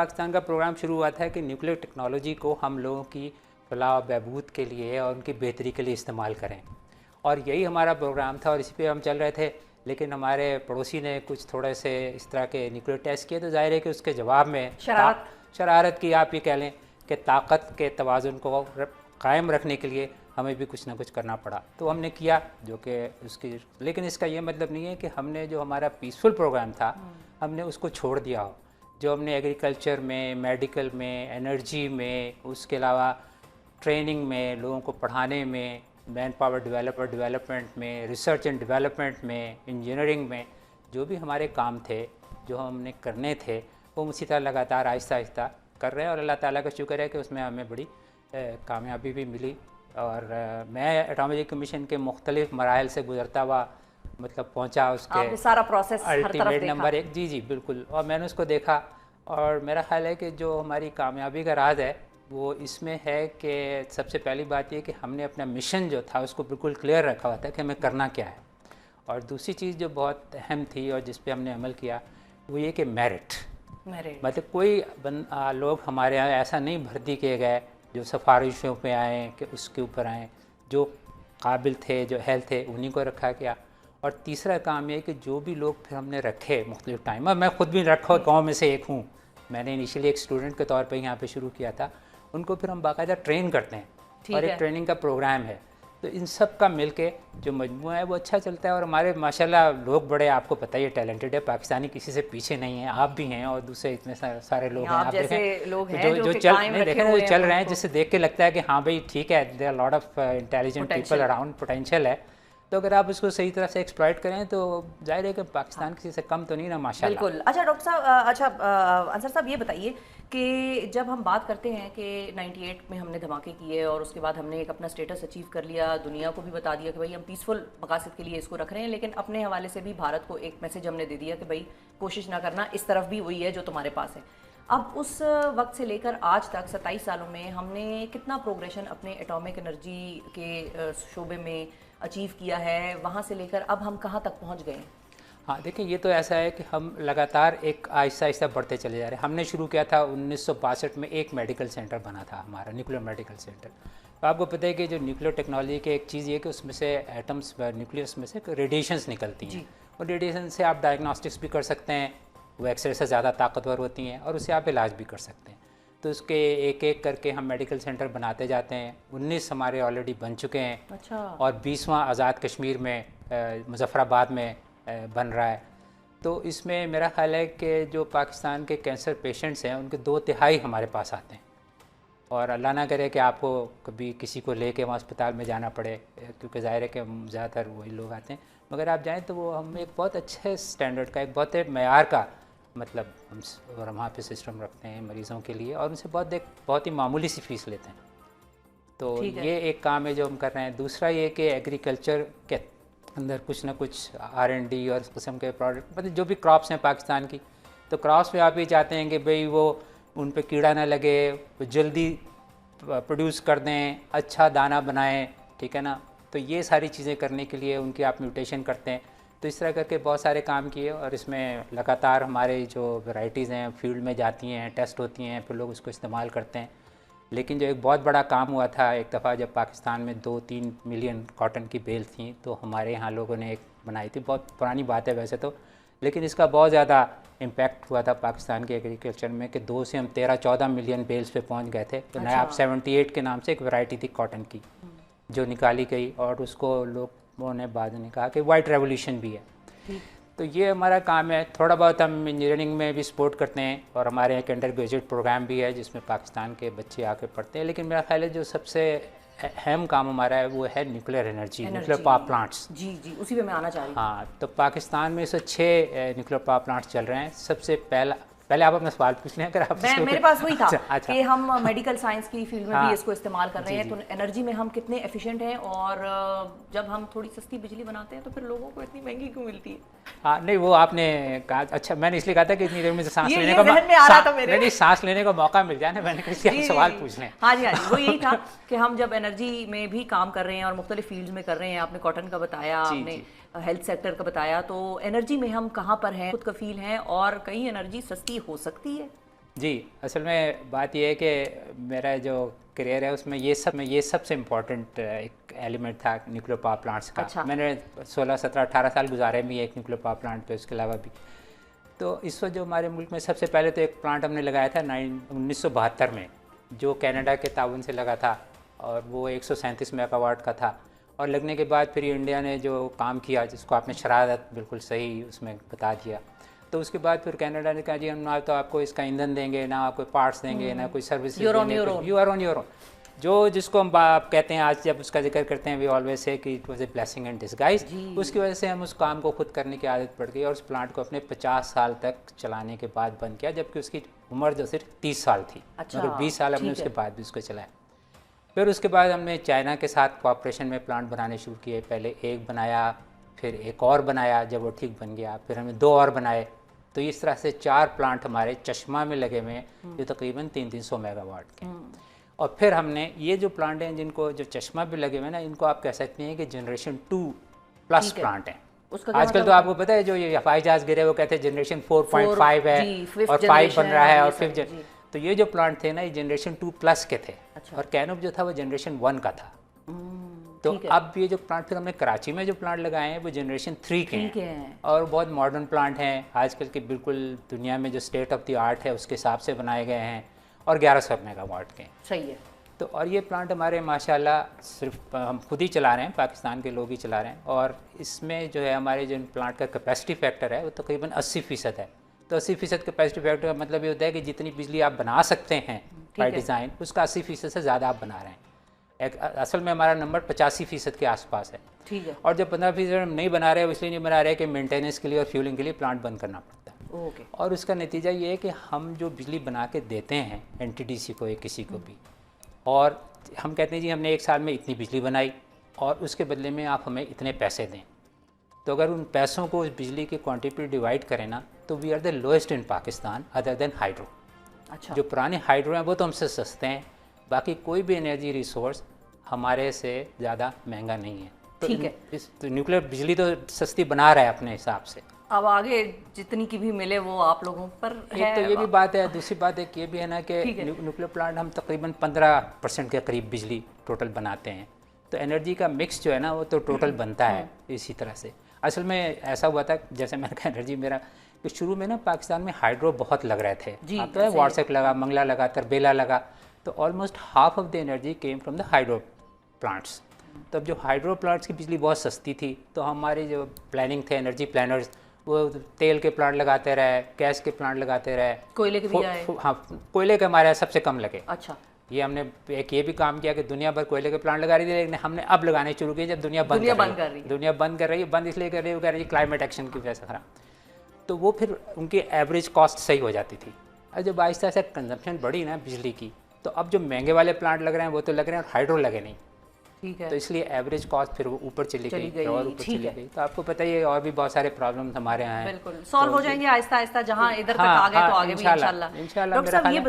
پاکستان کا پروگرام شروع ہوا تھا کہ نیوکلیئر ٹیکنالوجی کو ہم لوگوں کی فلاح و بہبود کے لیے اور ان کی بہتری کے لیے استعمال کریں، اور یہی ہمارا پروگرام تھا اور اسی پہ ہم چل رہے تھے. لیکن ہمارے پڑوسی نے کچھ تھوڑے سے اس طرح کے نیوکلیئر ٹیسٹ کیے، تو ظاہر ہے کہ اس کے جواب میں شرارت کی آپ یہ کہہ لیں کہ طاقت کے توازن کو قائم رکھنے کے لیے ہمیں بھی کچھ نہ کچھ کرنا پڑا. تو ہم نے کیا جو کہ اس کی، لیکن اس کا یہ مطلب نہیں ہے کہ ہم نے جو ہمارا پیسفل پروگرام تھا ہم نے اس کو چھوڑ دیا ہو. جو ہم نے ایگریکلچر میں، میڈیکل میں، انرجی میں، اس کے علاوہ ٹریننگ میں، لوگوں کو پڑھانے میں، مین پاور ڈیولپمنٹ میں، ریسرچ اینڈ ڈیولپمنٹ میں، انجینئرنگ میں، جو بھی ہمارے کام تھے جو ہم نے کرنے تھے وہ اسی طرح لگاتار آہستہ آہستہ کر رہے ہیں. اور اللہ تعالیٰ کا شکر ہے کہ اس میں ہمیں بڑی کامیابی بھی ملی. اور میں اٹامک کمیشن کے مختلف مراحل سے گزرتا ہوا مطلب پہنچا اس کے سارا پروسیس الٹیمیٹ نمبر 1. جی بالکل. اور میں نے اس کو دیکھا، اور میرا خیال ہے کہ جو ہماری کامیابی کا راز ہے وہ اس میں ہے کہ سب سے پہلی بات یہ کہ ہم نے اپنا مشن جو تھا اس کو بالکل کلیئر رکھا ہوا تھا کہ ہمیں کرنا کیا ہے. اور دوسری چیز جو بہت اہم تھی اور جس پہ ہم نے عمل کیا وہ یہ کہ میرٹ مطلب کوئی لوگ ہمارے یہاں ایسا نہیں بھرتی کیے گئے جو سفارشوں پہ آئیں کہ اس کے اوپر آئیں. جو قابل تھے، جو اہل تھے، انہیں کو رکھا گیا. اور تیسرا کام یہ کہ جو بھی لوگ پھر ہم نے رکھے مختلف ٹائم، اور میں خود بھی رکھا گاؤں میں سے ایک ہوں، میں نے انیشیلی ایک اسٹوڈنٹ کے طور پہ یہاں پہ شروع کیا تھا، ان کو پھر ہم باقاعدہ ٹرین کرتے ہیں اور ایک ٹریننگ کا پروگرام ہے. تو ان سب کا مل کے جو مجموعہ ہے وہ اچھا چلتا ہے. اور ہمارے ماشاءاللہ لوگ بڑے، آپ کو پتہ ہی ٹیلنٹڈ ہے، پاکستانی کسی سے پیچھے نہیں ہیں. آپ بھی ہیں اور دوسرے اتنے سارے لوگ ہیں. آپ دیکھیں جو چل رہے ہیں جس سے دیکھ کے لگتا ہے کہ ہاں بھائی ٹھیک ہے، there are lot of intelligent people around, potential ہے. تو اگر آپ اس کو صحیح طرح سے ایکسپلائٹ کریں تو ظاہر ہے کہ پاکستان کسی سے کم تو نہیں نا ماشاءاللہ. بالکل. اچھا ڈاکٹر صاحب، اچھا انصر صاحب یہ بتائیے کہ جب ہم بات کرتے ہیں کہ 98 میں ہم نے دھماکے کیے اور اس کے بعد ہم نے ایک اپنا سٹیٹس اچیو کر لیا، دنیا کو بھی بتا دیا کہ بھائی ہم پیسفل مقاصد کے لیے اس کو رکھ رہے ہیں، لیکن اپنے حوالے سے بھی بھارت کو ایک میسج ہم نے دے دیا کہ بھائی کوشش نہ کرنا، اس طرف بھی وہی ہے جو تمہارے پاس ہے. اب اس وقت سے لے کر آج تک 27 سالوں میں ہم نے کتنا پروگریشن اپنے ایٹامک انرجی کے شعبے میں اچیو کیا ہے، وہاں سے لے کر اب ہم کہاں تک پہنچ گئے ہیں؟ ہاں دیکھیں، یہ تو ایسا ہے کہ ہم لگاتار ایک آہستہ آہستہ بڑھتے چلے جا رہے ہیں. ہم نے شروع کیا تھا 1962 میں، ایک میڈیکل سینٹر بنا تھا ہمارا، نیوکلیئر میڈیکل سینٹر. تو آپ کو پتہ ہے کہ جو نیوکلیئر ٹیکنالوجی کی ایک چیز یہ کہ اس میں سے ایٹمس، نیوکلیئرس میں سے ریڈیشنز نکلتی ہیں، اور ریڈیشن سے آپ ڈائگنوسٹکس بھی کر سکتے ہیں، وہ ایکس رے سے زیادہ طاقتور ہوتی ہیں، اور اس سے آپ علاج بھی کر سکتے ہیں. تو اس کے ایک ایک کر کے ہم میڈیکل سینٹر بناتے جاتے ہیں. 19 ہمارے آلریڈی بن چکے ہیں، اور 20واں آزاد کشمیر میں مظفر آباد میں بن رہا ہے. تو اس میں میرا خیال ہے کہ جو پاکستان کے کینسر پیشنٹس ہیں ان کے 2/3 ہمارے پاس آتے ہیں. اور اللہ نہ کرے کہ آپ کو کبھی کسی کو لے کے وہاں اسپتال میں جانا پڑے، کیونکہ ظاہر ہے کہ زیادہ تر وہی لوگ آتے ہیں. مگر آپ جائیں تو وہ ہم ایک بہت اچھے اسٹینڈرڈ کا، ایک بہت معیار کا مطلب ہم وہاں پہ سسٹم رکھتے ہیں مریضوں کے لیے، اور ان سے بہت ہی معمولی سی فیس لیتے ہیں. تو یہ ایک کام ہے جو ہم کر رہے ہیں. دوسرا یہ کہ ایگریکلچر کے اندر کچھ نہ کچھ R&D اور اس قسم کے پروڈکٹ، مطلب جو بھی کراپس ہیں پاکستان کی، تو کراپس میں آپ یہ چاہتے ہیں کہ بھئی وہ ان پہ کیڑا نہ لگے، وہ جلدی پروڈیوس کر دیں، اچھا دانہ بنائیں، ٹھیک ہے نا. تو یہ ساری چیزیں کرنے کے لیے ان کی آپ میوٹیشن کرتے ہیں. تو اس طرح کر کے بہت سارے کام کیے، اور اس میں لگاتار ہمارے جو ورائٹیز ہیں فیلڈ میں جاتی ہیں، ٹیسٹ ہوتی ہیں، پھر لوگ اس کو استعمال کرتے ہیں. لیکن جو ایک بہت بڑا کام ہوا تھا ایک دفعہ، جب پاکستان میں 2-3 ملین کاٹن کی بیل تھیں، تو ہمارے یہاں لوگوں نے ایک بنائی تھی. بہت پرانی بات ہے ویسے تو، لیکن اس کا بہت زیادہ امپیکٹ ہوا تھا پاکستان کے ایگریکلچر میں کہ 2 سے ہم 13-14 ملین بیلز پہ پہنچ گئے تھے. تو نایاب 78 کے نام سے ایک ورائٹی تھی کاٹن کی جو نکالی گئی، اور اس کو لوگوں نے بعد میں کہا کہ وائٹ ریولیوشن بھی ہے. تو یہ ہمارا کام ہے. تھوڑا بہت ہم انجینئرنگ میں بھی سپورٹ کرتے ہیں، اور ہمارے ایک انڈر گریجویٹ پروگرام بھی ہے جس میں پاکستان کے بچے آ کے پڑھتے ہیں. لیکن میرا خیال ہے جو سب سے اہم کام ہمارا ہے وہ ہے nuclear energy, nuclear power plants. جی اسی پہ میں آنا چاہ رہی ہوں. ہاں، تو پاکستان میں 6 نیوکلیئر پاور پلانٹس چل رہے ہیں. سب سے پہلے آپ اپنا سوال پوچھ لیں اگر آپ. میرے پاس وہی تھا کہ ہم میڈیکل سائنس کی فیلڈ میں بھی اس کو استعمال کر رہے ہیں، تو انرجی میں ہم کتنے ایفیشینٹ ہیں، اور جب ہم تھوڑی سستی بجلی بناتے ہیں تو پھر لوگوں کو اتنی مہنگی کیوں ملتی ہے؟ ہاں نہیں، وہ آپ نے کہا اچھا، میں نے اس لیے کہا تھا کہ اتنی دیر میں سانس لینے کا موقع مل جائے نا، میں نے کہا سوال پوچھ لیں. ہاں جی وہ یہی تھا کہ ہم جب انرجی میں بھی کام کر رہے ہیں اور مختلف فیلڈز میں کر رہے ہیں، آپ نے کاٹن کا بتایا، آپ نے ہیلتھ سیکٹر کا بتایا، تو انرجی میں ہم کہاں پر ہیں، خود کفیل ہیں، اور کہیں انرجی سستی ہو سکتی ہے؟ جی اصل میں بات یہ ہے کہ میرا جو کریئر ہے اس میں یہ سب سے امپورٹنٹ ایک ایلیمنٹ تھا نیوکلیر پاور پلانٹس کا. اچھا. میں نے 16 17 18 سال گزارے بھی ایک نیوکلیر پاور پلانٹ پہ, اس کے علاوہ بھی. تو اس وقت جو ہمارے ملک میں سب سے پہلے تو ایک پلانٹ ہم نے لگایا تھا 1972 میں, جو کینیڈا کے تعاون سے لگا تھا, اور وہ 137 میگا واٹ کا تھا. اور لگنے کے بعد پھر انڈیا نے جو کام کیا, جس کو آپ نے شرارت بالکل صحیح اس میں بتا دیا, تو اس کے بعد پھر کینیڈا نے کہا جی ہم نہ تو آپ کو اس کا ایندھن دیں گے, نہ آپ کو پارٹس دیں گے, نہ کوئی سروسز دیں گے. You are on your own. جو جس کو ہم آپ کہتے ہیں آج جب اس کا ذکر کرتے ہیں, وی آلویز سے کہ it was a blessing and disguise. اس کی وجہ سے ہم اس کام کو خود کرنے کی عادت پڑ گئی, اور اس پلانٹ کو اپنے 50 سال تک چلانے کے بعد بند کیا, جبکہ اس کی عمر جو صرف 30 سال تھی. مگر 20 سال ہم نے اس کے بعد بھی اس کو چلایا. پھر اس کے بعد ہم نے چائنا کے ساتھ کوآپریشن میں پلانٹ بنانے شروع کیے. پہلے ایک بنایا, پھر ایک اور بنایا, جب وہ ٹھیک بن گیا پھر ہم نے 2 اور بنائے. تو اس طرح سے 4 پلانٹ ہمارے چشمہ میں لگے ہوئے ہیں, جو تقریباً 300 میگا واٹ کے. اور پھر ہم نے یہ جو پلانٹ ہیں جن کو جو چشمہ پہ لگے ہوئے ہیں نا, ان کو آپ کہہ سکتے ہیں کہ جنریشن 2 پلس پلانٹ ہیں. آج کل تو آپ کو پتہ ہے جو یہ ہوائی جہاز گرے وہ کہتے ہیں جنریشن 4.5 ہے, اور 5 بن رہا ہے, اور 5. تو یہ جو پلانٹ تھے نا, یہ جنریشن 2 پلس کے تھے, اور کینوپ جو تھا وہ جنریشن 1 کا تھا. تو اب یہ جو پلانٹ پھر ہم نے کراچی میں جو پلانٹ لگائے ہیں وہ جنریشن 3 کے ہیں, اور بہت ماڈرن پلانٹ ہیں آج کل کے, بالکل دنیا میں جو اسٹیٹ آف دی آرٹ ہے اس کے حساب سے بنائے گئے ہیں, اور 1100 میگا واٹ کے ہیں. صحیح ہے. تو اور یہ پلانٹ ہمارے ماشاءاللہ صرف ہم خود ہی چلا رہے ہیں, پاکستان کے لوگ ہی چلا رہے ہیں, اور اس میں جو ہے ہمارے جو پلانٹ کا کیپیسٹی فیکٹر ہے وہ تقریباً 80% ہے. تو 80% کیپیسٹی فیکٹر کا مطلب یہ ہوتا ہے کہ جتنی بجلی آپ بنا سکتے ہیں بائی ڈیزائن, اس کا 80% سے زیادہ آپ بنا رہے ہیں. اصل میں ہمارا نمبر 85% کے آس پاس ہے. ٹھیک ہے. اور جب 15% ہم نہیں بنا رہے, اس لیے نہیں بنا رہے کہ مینٹیننس کے لیے اور فیولنگ کے لیے پلانٹ بند کرنا پڑتا ہے. اوکے. اور اس کا نتیجہ یہ ہے کہ ہم جو بجلی بنا کے دیتے ہیں این ٹی ڈی سی کو یا کسی کو بھی, اور ہم کہتے ہیں جی ہم نے ایک سال میں اتنی بجلی بنائی, اور اس کے بدلے میں آپ ہمیں اتنے پیسے دیں. تو اگر ان پیسوں کو اس بجلی کی کوانٹٹی پہ ڈیوائڈ کریں نا, تو we are the lowest in Pakistan other than hydro. اچھا. جو پرانے ہائیڈرو ہیں وہ تو ہم سے سستے ہیں, باقی کوئی بھی انرجی ریسورس ہمارے سے زیادہ مہنگا نہیں ہے. ٹھیک ہے. تو نیوکلیر بجلی تو سستی بنا رہا ہے اپنے حساب سے. اب آگے جتنی کی بھی ملے وہ آپ لوگوں پر ہے. ایک تو یہ بھی بات ہے, دوسری بات ایک یہ بھی ہے نا کہ نیوکلیر پلانٹ ہم تقریباً 15% کے قریب بجلی ٹوٹل بناتے ہیں. تو انرجی کا مکس جو ہے نا وہ تو ٹوٹل بنتا ہے اسی طرح سے. اصل میں ایسا ہوا تھا, جیسے میں نے کہا انرجی میرا, کہ شروع میں نا پاکستان میں ہائیڈرو بہت لگ رہے تھے. آپ تو وارسک لگا, منگلا لگا, تربیلا لگا, تو almost half of the energy came from the hydro plants. تو اب جو ہائیڈرو پلانٹس کی بجلی بہت سستی تھی, تو ہماری جو پلاننگ تھے انرجی پلانرز, وہ تیل کے پلانٹ لگاتے رہے, گیس کے پلانٹ لگاتے رہے, کوئلے کے بھی آئے. ہاں, کوئلے کے ہمارے سب سے کم لگے. اچھا. یہ ہم نے ایک یہ بھی کام کیا کہ دنیا بھر کوئلے کے پلانٹ لگا رہی تھی, لیکن ہم نے اب لگانے شروع کیے جب دنیا بند کر رہی ہے. بند اس لیے کر رہی ہے, وہ کہہ رہی ہے کلائمیٹ ایکشن کی وجہ سے خراب. تو وہ پھر ان کی ایوریج کاسٹ صحیح ہو جاتی تھی. اور جب آہستہ آہستہ کنزمپشن بڑھی نا بجلی کی, تو اب جو مہنگے والے پلانٹ لگ رہے ہیں وہ تو لگ رہے ہیں, اور ہائیڈرو لگے نہیں. ٹھیک ہے. تو اس لیے ایوریج کاسٹ پھر وہ اوپر چلی گئی اور اوپر چلی گئی. تو آپ کو پتہ ہی ہے اور بھی بہت سارے پرابلمس ہمارے یہاں ہیں. بالکل سالو ہو جائیں گے آہستہ آہستہ, جہاں ادھر تک آ گئے تو آگے بھی انشاءاللہ. ڈاکٹر صاحب یہ